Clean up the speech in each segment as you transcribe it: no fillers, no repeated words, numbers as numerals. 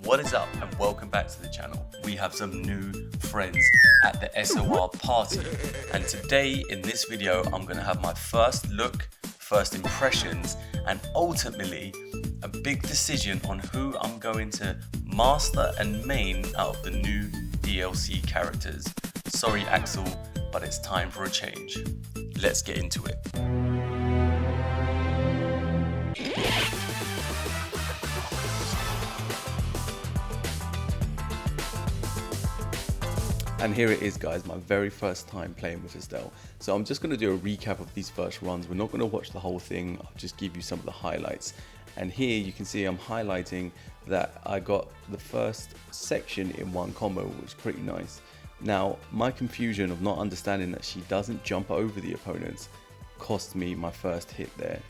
What is up and welcome back to the channel. We have some new friends at the SOR party, and today in this video I'm going to have my first look, first impressions, and ultimately a big decision on who I'm going to master and main out of the new DLC characters. Sorry Axel, but it's time for a change. Let's get into it. And here it is, guys, my very first time playing with Estelle. So I'm just going to do a recap of these first runs. We're not going to watch the whole thing, I'll just give you some of the highlights. And here you can see I'm highlighting that I got the first section in one combo, which is pretty nice. Now, my confusion of not understanding that she doesn't jump over the opponents cost me my first hit there.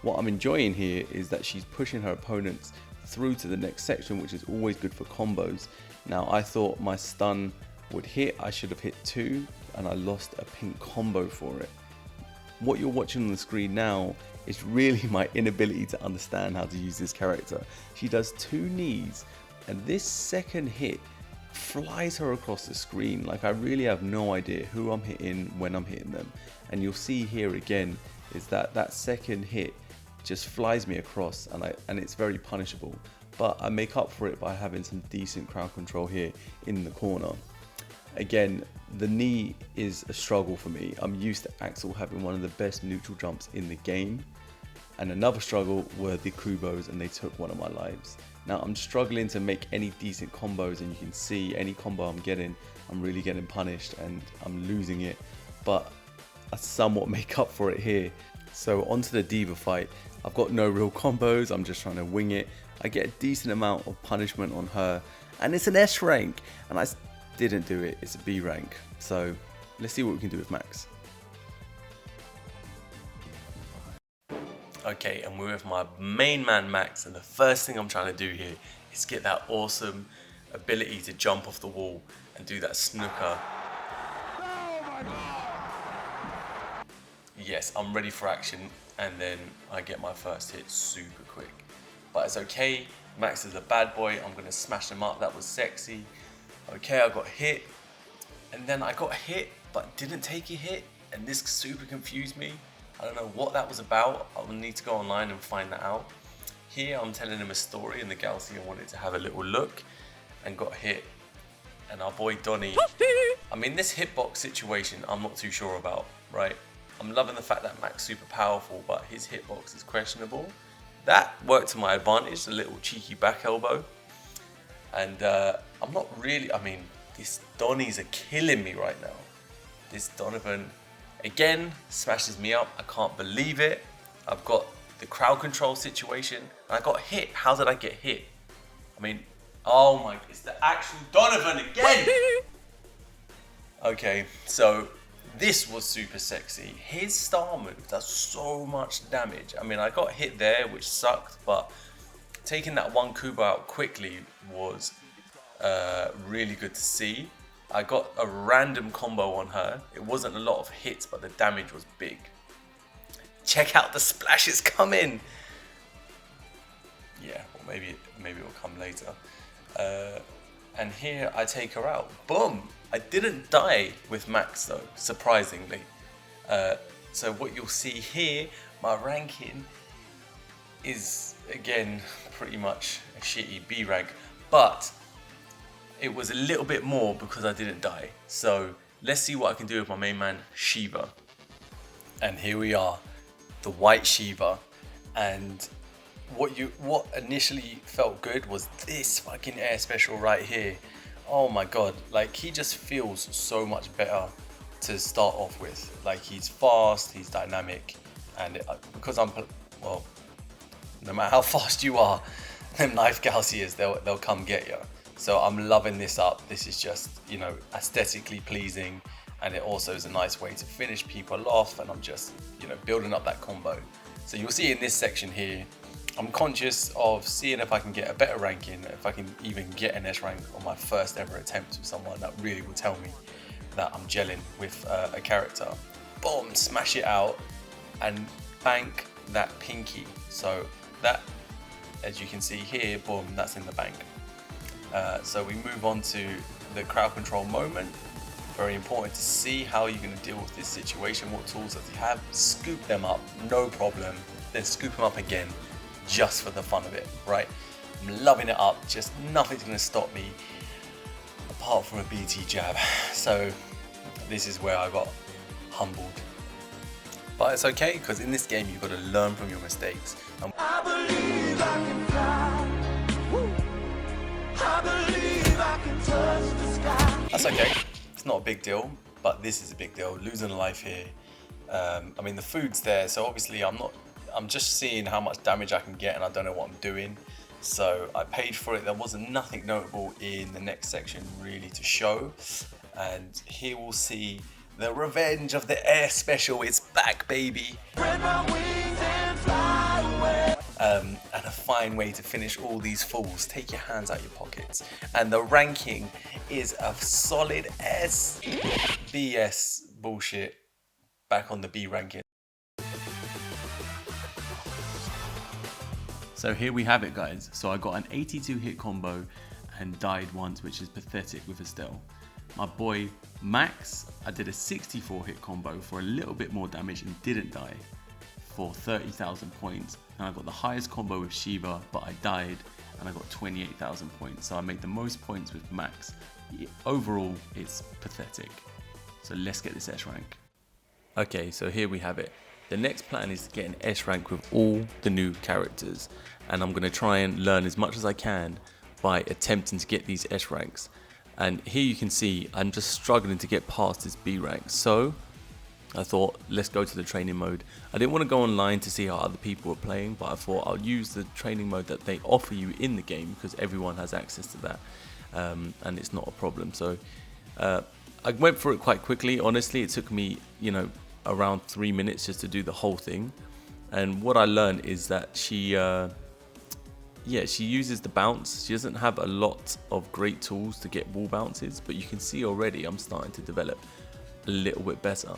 What I'm enjoying here is that she's pushing her opponents through to the next section, which is always good for combos. Now, I thought my stun would hit, I should have hit 2, and I lost a pink combo for it. What you're watching on the screen now is really my inability to understand how to use this character. She does 2 knees, and this second hit flies her across the screen. Like, I really have no idea who I'm hitting when I'm hitting them. And you'll see here again is that that second hit just flies me across, and it's very punishable. But I make up for it by having some decent crowd control here in the corner. Again, the knee is a struggle for me. I'm used to Axel having one of the best neutral jumps in the game. And another struggle were the Kubos, and they took one of my lives. Now I'm struggling to make any decent combos, and you can see any combo I'm getting, I'm really getting punished and I'm losing it. But I somewhat make up for it here. So onto the Diva fight. I've got no real combos, I'm just trying to wing it. I get a decent amount of punishment on her, and it's an S rank, and I didn't do it, it's a B rank. So let's see what we can do with Max. Okay, and we're with my main man Max, and the first thing I'm trying to do here is get that awesome ability to jump off the wall and do that snooker. Yes, I'm ready for action, and then I get my first hit super quick. But it's okay, Max is a bad boy, I'm gonna smash him up. That was sexy. Okay, I got hit, and then I got hit but didn't take a hit, and this super confused me. I don't know what that was about. I will need to go online and find that out. Here I'm telling him a story in the galaxy. I wanted to have a little look and got hit. And our boy Donnie, I mean, this hitbox situation I'm not too sure about, right? I'm loving the fact that Max is super powerful, but his hitbox is questionable. That worked to my advantage, a little cheeky back elbow. And I'm not really, I mean, these Donnies are killing me right now. This Donovan, again, smashes me up. I can't believe it. I've got the crowd control situation. And I got hit. How did I get hit? I mean, oh my, it's the actual Donovan again. Okay, so this was super sexy. His star move does so much damage. I mean, I got hit there, which sucked, but taking that one Kubo out quickly was really good to see. I got a random combo on her. It wasn't a lot of hits, but the damage was big. Check out the splashes coming. Yeah, or maybe it'll come later. And here I take her out. Boom! I didn't die with Max though, surprisingly. So what you'll see here, my ranking is again pretty much a shitty B rank, but it was a little bit more because I didn't die. So let's see what I can do with my main man Shiva. And here we are, the white Shiva. And what initially felt good was this fucking air special right here. Oh my god, like he just feels so much better to start off with. Like he's fast, he's dynamic, and because I'm, well, no matter how fast you are, them knife galaxiers, they'll come get you. So I'm loving this up. This is just, you know, aesthetically pleasing, and it also is a nice way to finish people off, and I'm just, you know, building up that combo. So you'll see in this section here, I'm conscious of seeing if I can get a better ranking, if I can even get an S rank on my first ever attempt with someone. That really will tell me that I'm gelling with a character. Boom, smash it out and bank that pinky. So that, as you can see here, boom, that's in the bank. So we move on to the crowd control moment. Very important to see how you're going to deal with this situation, what tools that you have. Scoop them up, no problem. Then scoop them up again, just for the fun of it, right? I'm loving it up, just nothing's going to stop me apart from a BT jab. So this is where I got humbled. But it's okay, because in this game you've got to learn from your mistakes. I believe I can fly. Woo. I believe I can touch the sky. That's okay. Not a big deal, but this is a big deal. Losing a life here. I mean, the food's there, so obviously I'm just seeing how much damage I can get, and I don't know what I'm doing. So I paid for it. There wasn't nothing notable in the next section really to show. And here we'll see the revenge of the air special. It's back, baby. And a fine way to finish all these falls. Take your hands out your pockets. And the ranking is a solid S. BS bullshit. Back on the B ranking. So here we have it, guys. So I got an 82 hit combo and died once, which is pathetic with Estelle. My boy Max, I did a 64 hit combo for a little bit more damage and didn't die for 30,000 points. And I got the highest combo with Shiva, but I died and I got 28,000 points. So I made the most points with Max. Overall, it's pathetic. So let's get this S rank. Okay, so here we have it. The next plan is to get an S rank with all the new characters. And I'm gonna try and learn as much as I can by attempting to get these S ranks. And here you can see I'm just struggling to get past this B rank. So I thought, let's go to the training mode. I didn't want to go online to see how other people were playing, but I thought I'll use the training mode that they offer you in the game, because everyone has access to that, and it's not a problem. So I went through it quite quickly. Honestly, it took me, around 3 minutes just to do the whole thing. And what I learned is that she uses the bounce. She doesn't have a lot of great tools to get wall bounces, but you can see already I'm starting to develop a little bit better.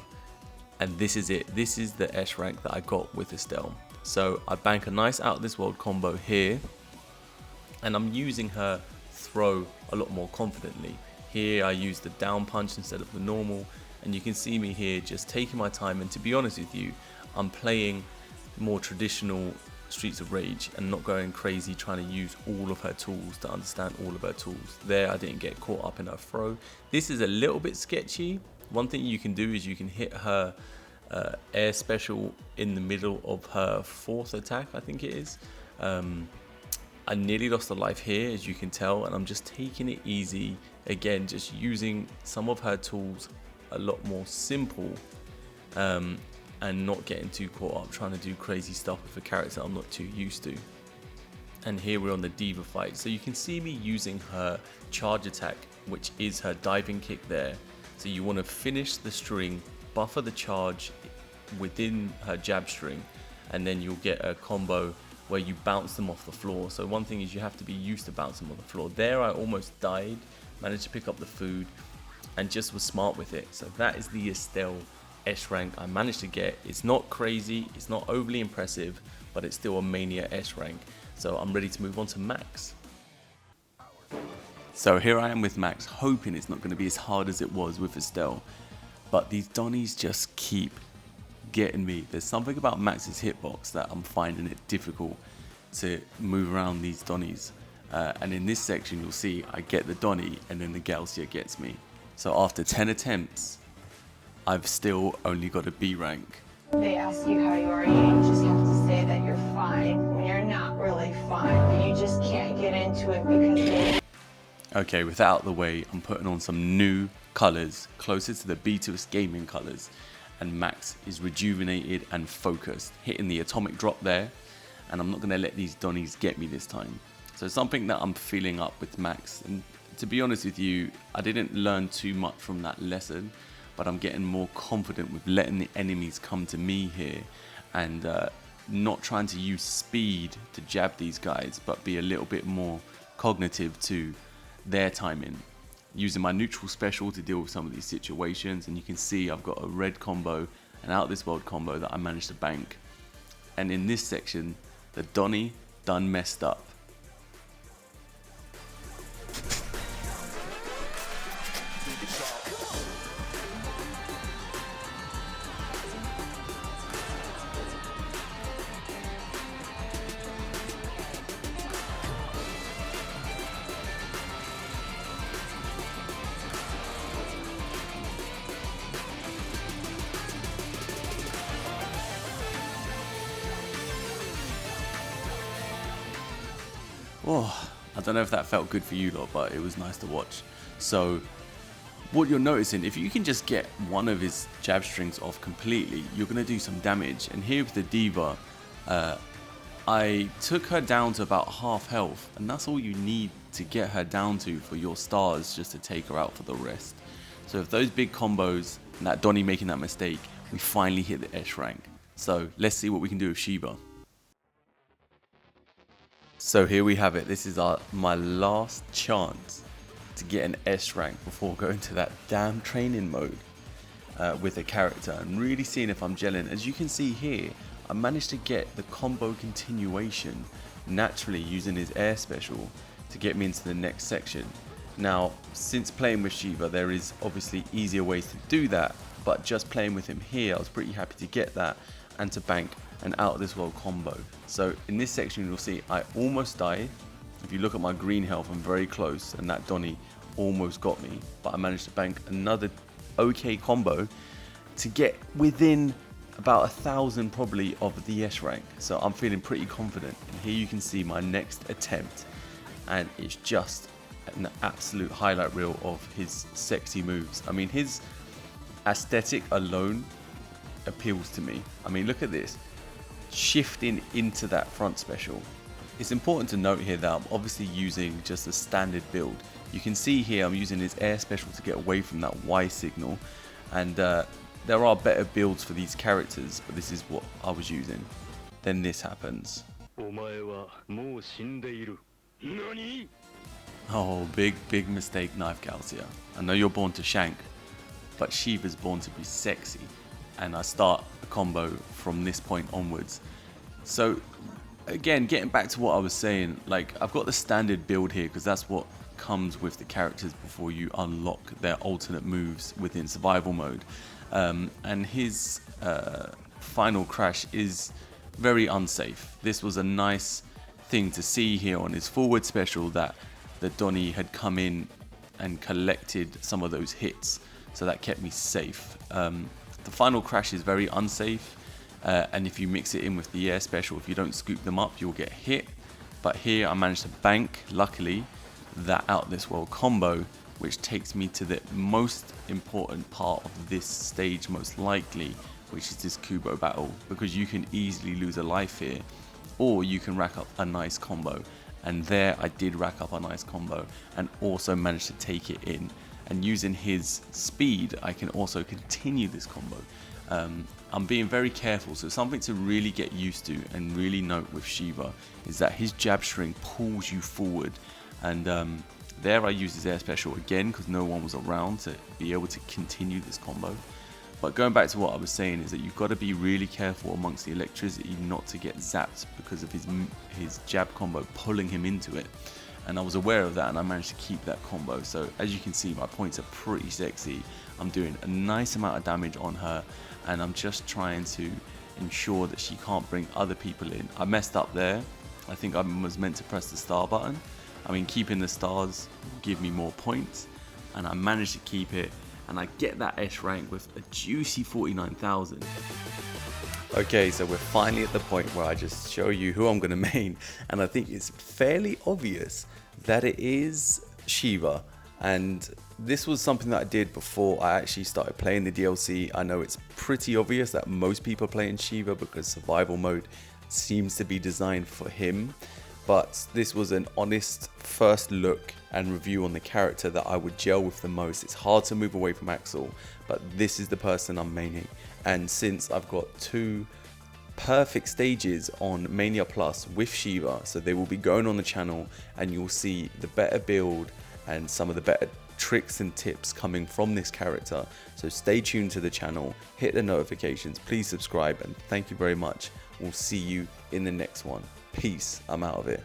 And this is it. This is the S rank that I got with Estelle. So I bank a nice out of this world combo here, and I'm using her throw a lot more confidently. Here I use the down punch instead of the normal, and you can see me here just taking my time. And to be honest with you, I'm playing more traditional Streets of Rage and not going crazy trying to use all of her tools to understand all of her tools. There I didn't get caught up in her throw. This is a little bit sketchy. One thing you can do is you can hit her air special in the middle of her fourth attack, I think it is. I nearly lost a life here, as you can tell, and I'm just taking it easy. Again, just using some of her tools a lot more simple, and not getting too caught up trying to do crazy stuff with a character I'm not too used to. And here we're on the Diva fight. So you can see me using her charge attack, which is her diving kick there. So you want to finish the string, buffer the charge within her jab string, and then you'll get a combo where you bounce them off the floor. So one thing is you have to be used to bouncing them on the floor. There I almost died, managed to pick up the food, and just was smart with it. So that is the Estelle S rank I managed to get. It's not crazy, it's not overly impressive, but it's still a mania S rank. So I'm ready to move on to Max. So here I am with Max, hoping it's not going to be as hard as it was with Estelle. But these Donnies just keep getting me. There's something about Max's hitbox that I'm finding it difficult to move around these Donnies. And in this section you'll see I get the Donnie and then the Galcia gets me. So after 10 attempts, I've still only got a B rank. They ask you how you are, you just have to say that you're fine when you're not really fine. You just can't get into it because they... Okay, with that out of the way, I'm putting on some new colours, closer to the B2S gaming colours, and Max is rejuvenated and focused, hitting the atomic drop there, and I'm not going to let these Donnies get me this time. So something that I'm feeling up with Max, and to be honest with you, I didn't learn too much from that lesson, but I'm getting more confident with letting the enemies come to me here, and not trying to use speed to jab these guys, but be a little bit more cognitive to their timing, using my neutral special to deal with some of these situations. And you can see I've got a red combo, an out this world combo that I managed to bank. And in this section, the Donnie done messed up. Oh, I don't know if that felt good for you lot, but it was nice to watch. So what you're noticing, if you can just get one of his jab strings off completely, you're going to do some damage. And here with the Diva, I took her down to about half health, and that's all you need to get her down to for your stars, just to take her out for the rest. So if those big combos and that Donnie making that mistake, we finally hit the S rank. So let's see what we can do with Shiva. So here we have it. This is my last chance to get an S rank before going to that damn training mode with a character and really seeing if I'm gelling. As you can see here, I managed to get the combo continuation naturally using his air special to get me into the next section. Now, since playing with Shiva, there is obviously easier ways to do that, but just playing with him here, I was pretty happy to get that and to bank an out of this world combo. So in this section, you'll see I almost died. If you look at my green health, I'm very close, and that Donnie almost got me, but I managed to bank another okay combo to get within about 1,000 probably of the S rank. So I'm feeling pretty confident. And here you can see my next attempt, and it's just an absolute highlight reel of his sexy moves. I mean, his aesthetic alone appeals to me. I mean, look at this, shifting into that front special. It's important to note here that I'm obviously using just a standard build. You can see here I'm using his air special to get away from that Y signal, and there are better builds for these characters, but this is what I was using. Then this happens. Oh, big mistake, Knife Calcia. I know you're born to shank, but Shiva's born to be sexy. And I start a combo from this point onwards. So again, getting back to what I was saying, like, I've got the standard build here because that's what comes with the characters before you unlock their alternate moves within survival mode. And his final crash is very unsafe. This was a nice thing to see here on his forward special, that the Donnie had come in and collected some of those hits, so that kept me safe. The final crash is very unsafe, and if you mix it in with the air special, if you don't scoop them up, you'll get hit. But here I managed to bank, luckily, that out this world combo, which takes me to the most important part of this stage, most likely, which is this Kubo battle, because you can easily lose a life here, or you can rack up a nice combo. And there I did rack up a nice combo and also managed to take it in. And using his speed, I can also continue this combo. I'm being very careful, so something to really get used to and really note with Shiva is that his jab string pulls you forward. And there I used his air special again because no one was around to be able to continue this combo. But going back to what I was saying is that you've got to be really careful amongst the electricity not to get zapped because of his jab combo pulling him into it. And I was aware of that, and I managed to keep that combo. So as you can see, my points are pretty sexy. I'm doing a nice amount of damage on her, and I'm just trying to ensure that she can't bring other people in. I messed up there. I think I was meant to press the star button. I mean, keeping the stars will give me more points, and I managed to keep it. And I get that S rank with a juicy 49,000. Okay, so we're finally at the point where I just show you who I'm going to main. And I think it's fairly obvious that it is Shiva. And this was something that I did before I actually started playing the DLC. I know it's pretty obvious that most people play in Shiva because survival mode seems to be designed for him. But this was an honest first look and review on the character that I would gel with the most. It's hard to move away from Axel, but this is the person I'm maining. And since I've got 2 perfect stages on Mania Plus with Shiva, so they will be going on the channel and you'll see the better build and some of the better tricks and tips coming from this character. So stay tuned to the channel, hit the notifications, please subscribe, and thank you very much. We'll see you in the next one. Peace. I'm out of here.